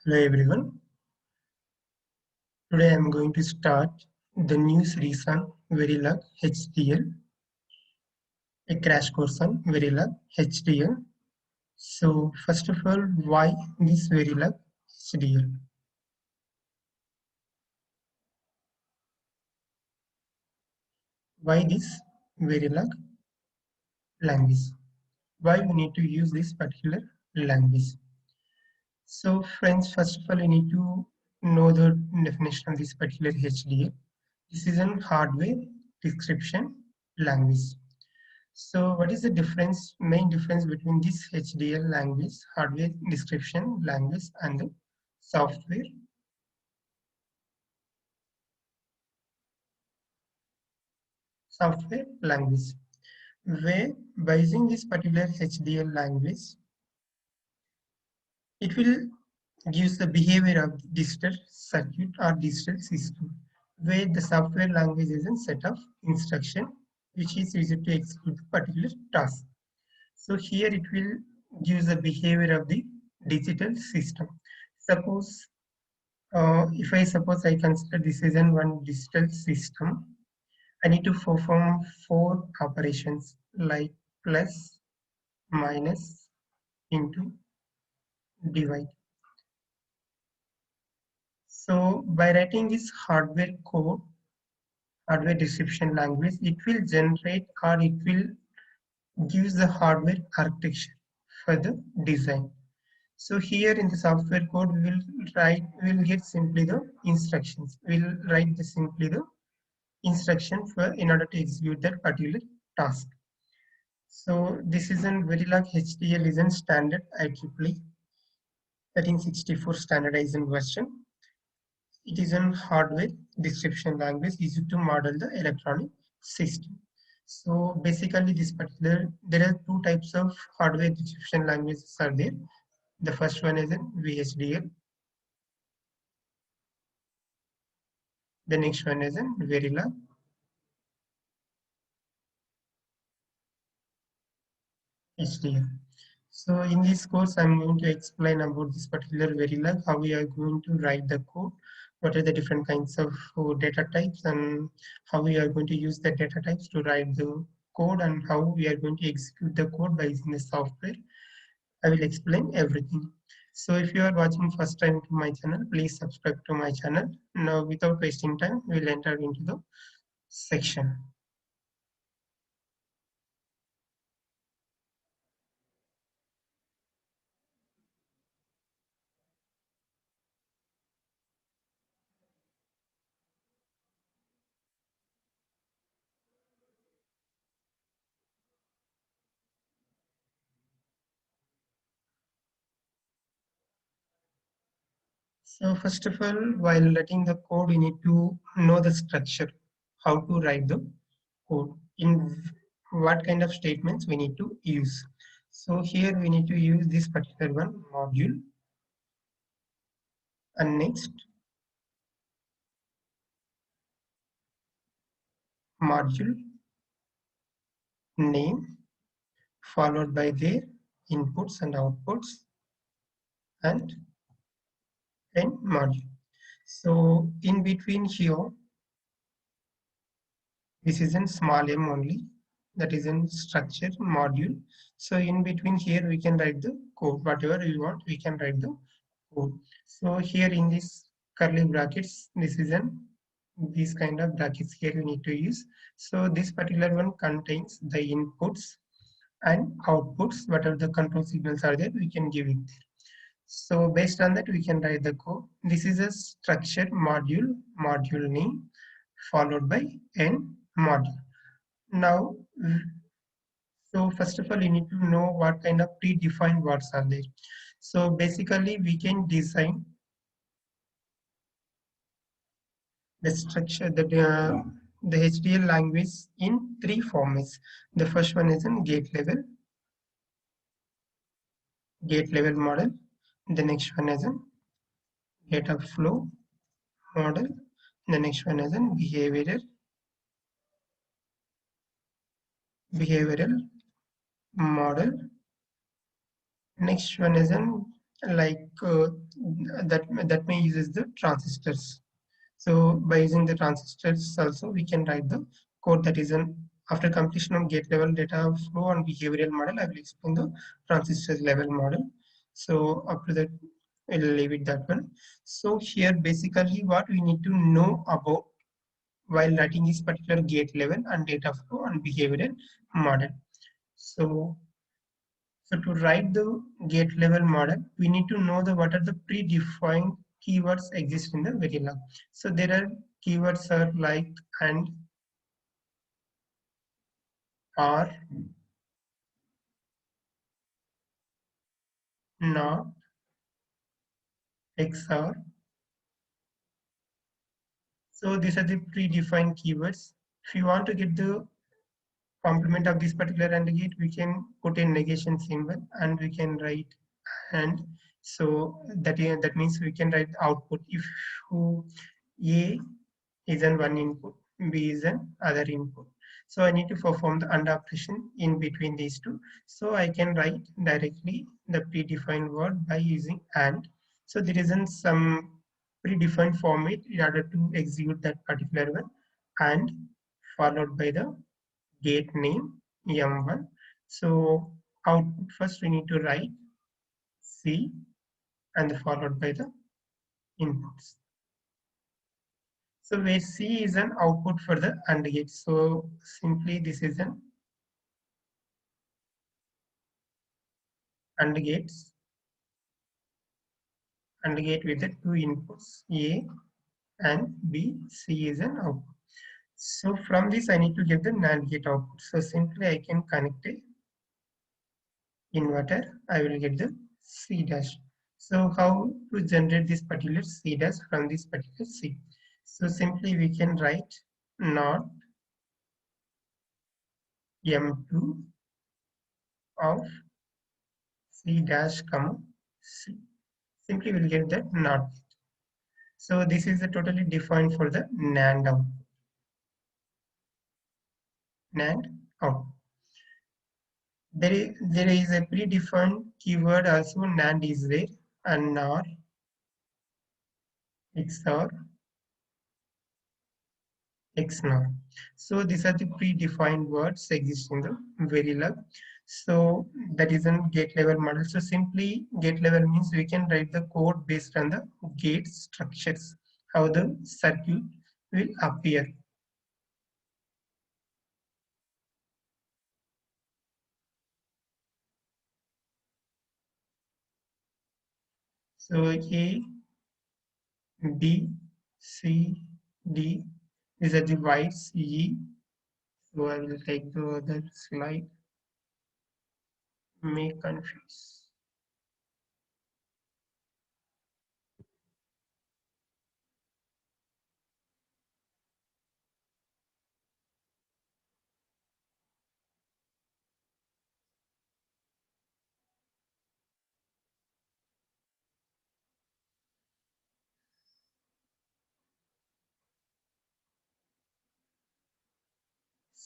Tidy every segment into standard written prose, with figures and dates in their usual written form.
Hello everyone. Today I am going to start the new series on Verilog HDL, a crash course on Verilog HDL. So first of all, why this Verilog HDL? Why this Verilog language? Why we need to use this particular language? So friends, first of all, you need to know the definition of this particular HDL. This is an hardware description language. So what is the difference, main difference between this HDL language, hardware description language, and the software language? Where by using this particular HDL language, it will gives the behavior of the digital circuit or digital system, where the software language is a set of instruction which is used to execute the particular task. So here it will give the behavior of the digital system. Suppose if I suppose I consider this is an one digital system, I need to perform four operations like plus, minus, into, divide. So by writing this hardware code, hardware description language, it will generate or it will give the hardware architecture for the design. So here in the software code, we'll get simply the instructions. We'll write the simply the instruction for in order to execute that particular task. So this is an Verilog HDL is a standard IEEE 1364 standardized version. It is a hardware description language used to model the electronic system. So basically this particular, there are two types of hardware description languages are there. The first one is in VHDL. The next one is in Verilog. HDL. So in this course, I'm going to explain about this particular Verilog, how we are going to write the code, what are the different kinds of data types, and how we are going to use the data types to write the code, and how we are going to execute the code by using the software. I will explain everything. So if you are watching first time to my channel, please subscribe to my channel. Now, without wasting time, we'll enter into the section. So first of all, while writing the code, you need to know the structure, how to write the code, in what kind of statements we need to use. So here we need to use this particular one, module, and next module name, followed by their inputs and outputs, and end module. So in between here, this is in small m only, that is in structure module. So in between here, we can write the code, whatever we want, we can write the code. So here in this curly brackets, this is an these kind of brackets here we need to use. So this particular one contains the inputs and outputs, whatever the control signals are there, we can give it there. So based on that, we can write the code. This is a structure module, module name, followed by end module. Now, so first of all, you need to know what kind of predefined words are there. So basically, we can design the structure that the HDL language in three formats. The first one is in gate level model. The next one is in data flow model. The next one is in behavioral model. Next one is in like that may uses the transistors. So by using the transistors also we can write the code that is an after completion of gate level data flow and behavioral model. I will explain the transistors level model. So after that we'll leave it that one. So here basically what we need to know about while writing this particular gate level and data flow and behavioral model. So so to write the gate level model, we need to know the what are the predefined keywords exist in the Verilog. So there are keywords are like and, or, not, XOR. So these are the predefined keywords. If you want to get the complement of this particular AND gate, we can put a negation symbol and we can write and. So that means we can write the output if who A is an one input, B is an other input. So I need to perform the AND operation in between these two. So I can write directly the predefined word by using AND. So there isn't some predefined format in order to execute that particular one, and followed by the gate name M1. So output first we need to write C and followed by the inputs. So where C is an output for the AND gate. So simply this is an AND gates, AND gate with the two inputs A and B. C is an output. So from this I need to get the NAND gate output. So simply I can connect a inverter. I will get the C dash. So how to generate this particular C dash from this particular C? So simply we can write not M2 of C dash comma C. Simply we'll get that not. So this is the totally defined for the NAND out. NAND out. There is a predefined keyword also NAND is there and NOR, XOR, XNOR. So these are the predefined words exist in the Verilog. So that is a gate level model. So simply gate level means we can write the code based on the gate structures, how the circuit will appear. So A, B, C, D. These are the bytes E. So I will take the other slide. May confuse.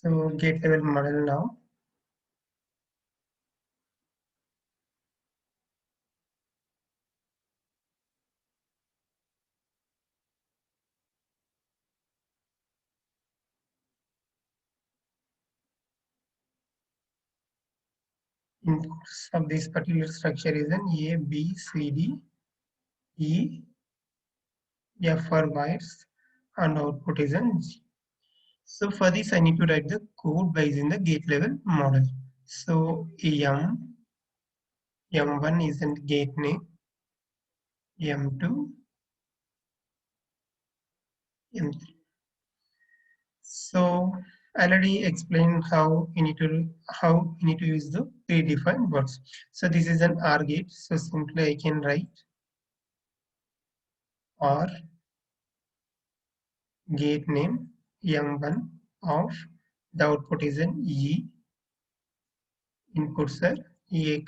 So gate level model now. Inputs of this particular structure is an A, B, C, D, E, F for wires, and output is an G. So for this, I need to write the code by using the gate level model. So M1 is a gate name, M2, M3. So I already explained how you need to use the predefined words. So this is an OR gate. So simply I can write OR gate name M1 of the output is an E, inputs are A,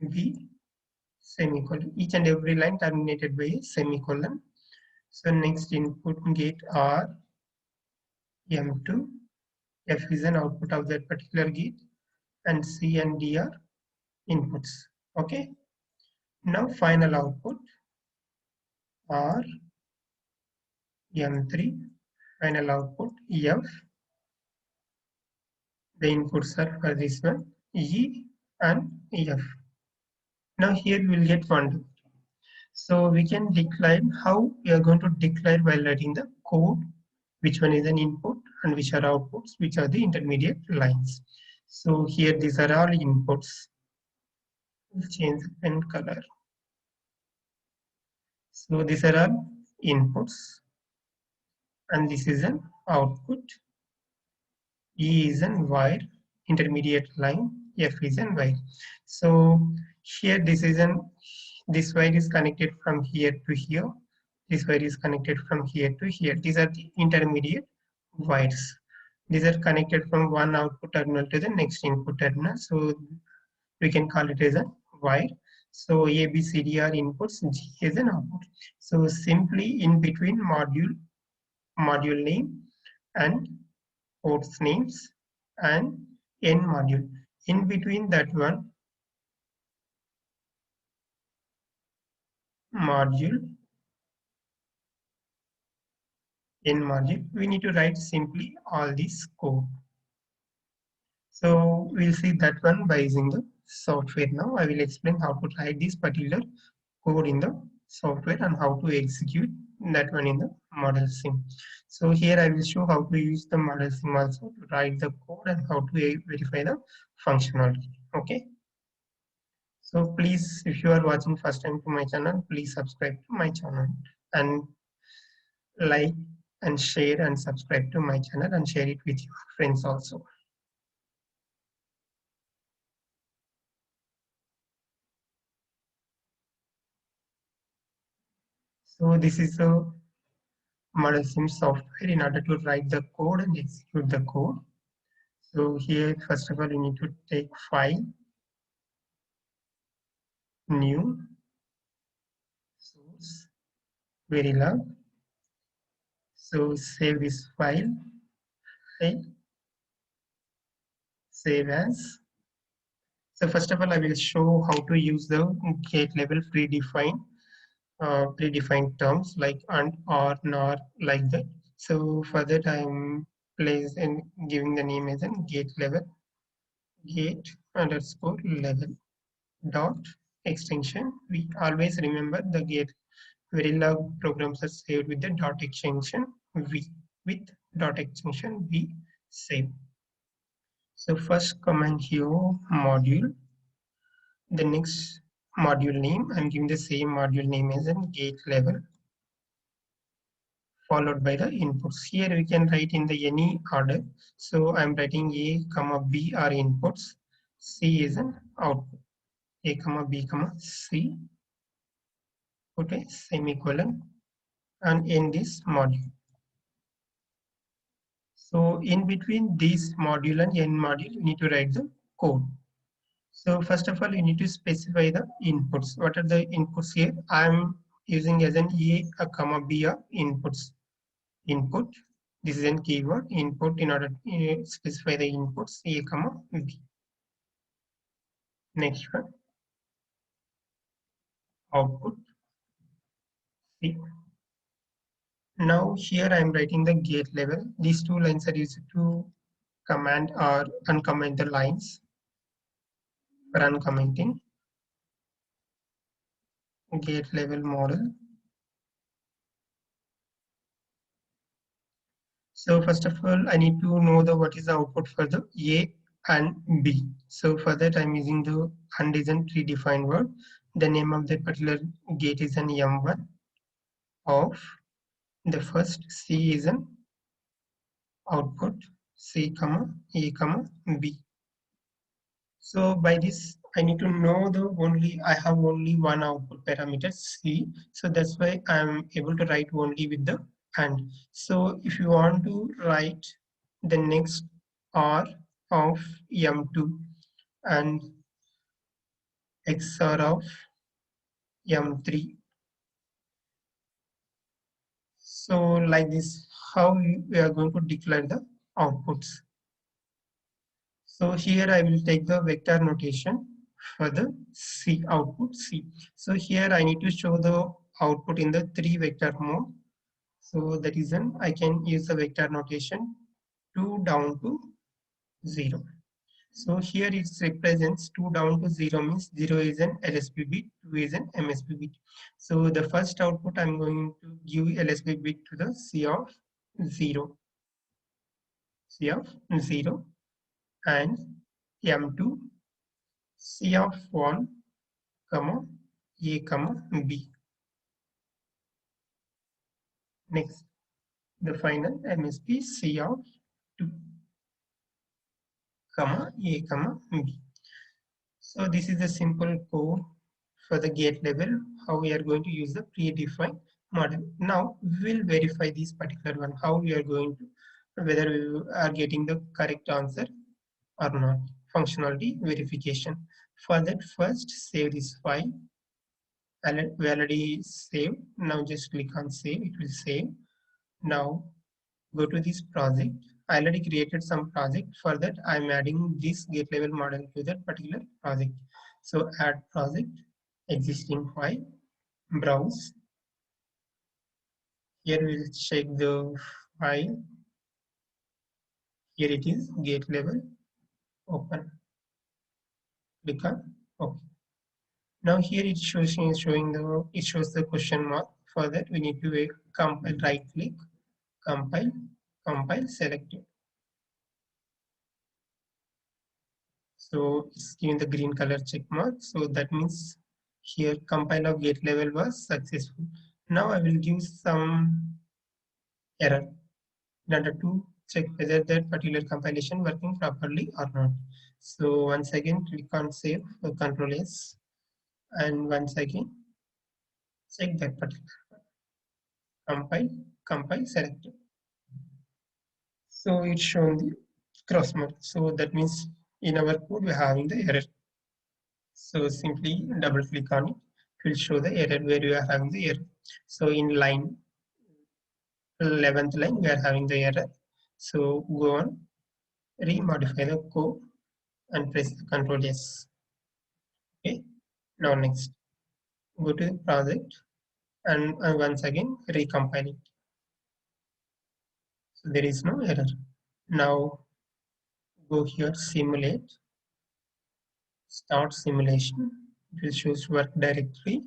B, semicolon. Each and every line terminated by a semicolon. So next input gate R, M2, F is an output of that particular gate, and C and D are inputs. Okay. Now final output R M3, final output F. The inputs are for this one E and F. Now here we will get one. So we can declare how we are going to declare while writing the code, which one is an input and which are outputs, which are the intermediate lines. So here these are all inputs. We'll change the pen color. So these are all inputs and this is an output. E is an wire, intermediate line, F is an wire. So here this wire is connected from here to here. This wire is connected from here to here. These are the intermediate wires. These are connected from one output terminal to the next input terminal. So we can call it as a wire. So A, B, C, D are inputs, G is an output. So simply in between module name and ports names and N module. In between that one module, N module, we need to write simply all this code. So we'll see that one by using the software now. I will explain how to write this particular code in the software and how to execute that one in the model sim. So here I will show how to use the model sim also to write the code and how to verify the functionality. Okay. So please, if you are watching first time to my channel, please subscribe to my channel and like and share and subscribe to my channel and share it with your friends also. So this is a model sim software in order to write the code and execute the code. So here, first of all, you need to take file, new, source, Verilog. So save this file, save as. So first of all, I will show how to use the gate level predefined terms like and, or, nor, like that. So for that, I'm placed and giving the name as a gate level, gate underscore level dot extension. We always remember the gate Verilog programs are saved with the dot extension v. With dot extension v save. So first command here module. The next module name, I'm giving the same module name as in gate level followed by the inputs. Here we can write in the any order. So I'm writing A, comma B are inputs. C is an output. A, comma B, comma C. Put a semicolon and end this module. So in between this module and end module, you need to write the code. So first of all, you need to specify the inputs. What are the inputs here? I'm using as an A, comma B are inputs. Input. This is a keyword input in order to specify the inputs A, comma B. Next one, output C. Now here I am writing the gate level. These two lines are used to command or uncomment the lines for uncommenting. Gate level model. So first of all, I need to know the what is the output for the A and B. So for that, I'm using the and is a predefined word. The name of that particular gate is an M1 of the first C is an output C, comma A, comma B. So by this, I need to know I have only one output parameter C. So that's why I'm able to write only with the and. So if you want to write the next R of M2 and XOR of M3. So like this, how we are going to declare the outputs. So here I will take the vector notation for the C output C. So here I need to show the output in the 3 vector mode. So that is an I can use the vector notation 2 down to 0. So here it represents 2 down to 0 means 0 is an LSB bit, 2 is an MSB bit. So the first output I'm going to give LSB bit to the C of 0, C of 0 and M2 C of 1, comma A, comma B. Next, the final MSB C of 2, comma A, comma B. So this is a simple code for the gate level, how we are going to use the predefined model. Now we will verify this particular one, how we are going to, whether we are getting the correct answer or not. Functionality verification. For that, first save this file. We already saved. Now just click on save, it will save. Now go to this project. I already created some project. For that, I'm adding this gate level model to that particular project. So add project, existing file, browse. Here we'll check the file. Here it is, gate level, open. Click on OK. Now here it shows the question mark. For that, we need to compile, right click, compile, select it. So it's giving the green color check mark. So that means here compile of gate level was successful. Now I will give some error in order to check whether that particular compilation working properly or not. So once again click on save, Control S, and once again check that particular compile selected. So it's shown the cross mark. So that means in our code we're having the error. So simply double click on it. It will show the error where you are having the error. So in line 11th line we are having the error. So go on, remodify the code and press the Control S. Okay. Now next, go to the project and once again recompile it. So there is no error. Now go here, simulate, start simulation. It will choose work directory.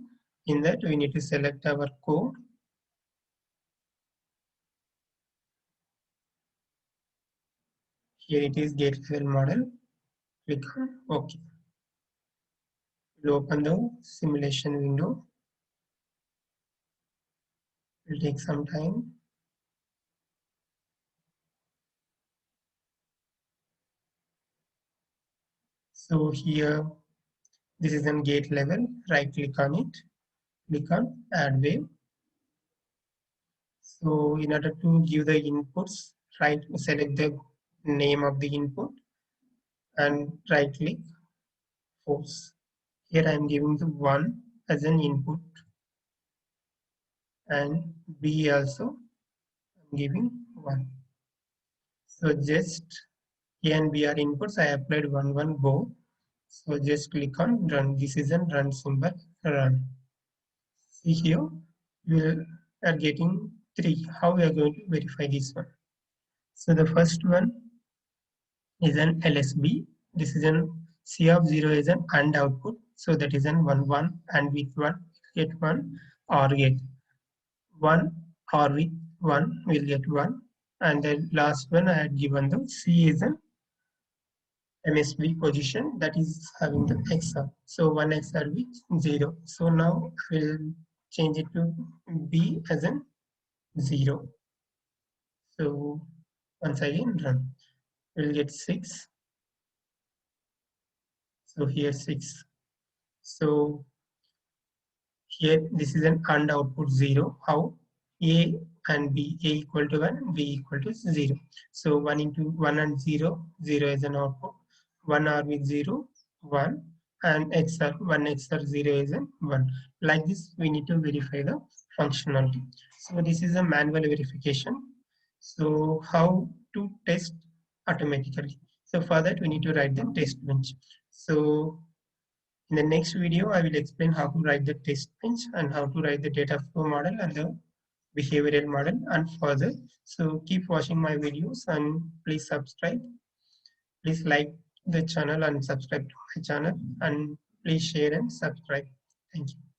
In that we need to select our code. Here it is, gate level model. Click on OK. We'll open the simulation window. It will take some time. So here, this is on gate level. Right click on it. Click on add wave. So in order to give the inputs, select the name of the input and right click, force. Here I am giving the 1 as an input and B also I'm giving 1. So just A and B are inputs. I applied 1 both. So just click on run. This is a run symbol, run. See here, we are getting 3. How we are going to verify this one? So the first one is an LSB. This is an C of 0 is an AND output. So that is an 1 1 and with 1 get 1 OR get 1 or with 1 will get 1. And the last one I had given the C is an MSB position that is having the XOR. So 1 XOR with 0. So now we'll change it to B as an 0. So once again run. We'll get 6. So here 6. So here this is an AND output 0. How? A and B, A equal to 1, B equal to 0. So 1 into 1 and 0, 0 is an output. 1 OR with 0, 1, and XOR 1 XOR 0 is an 1. Like this, we need to verify the functionality. So this is a manual verification. So how to test automatically? So for that, we need to write the test bench. So In the next video, I will explain how to write the test bench and how to write the data flow model and the behavioral model and further. So keep watching my videos and please subscribe. Please like the channel and subscribe to my channel, and please share and subscribe. Thank you.